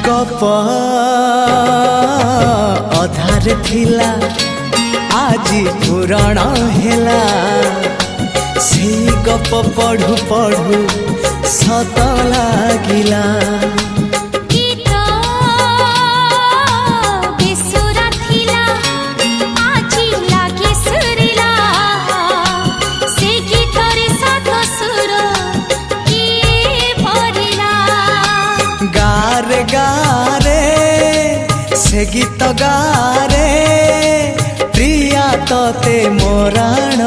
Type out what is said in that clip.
गप अधार थिला आजी पुराण हेला से गप पढ़ु पढ़ु सत लागिला। गारे गारे से गीत गारे प्रिया तोते मोराण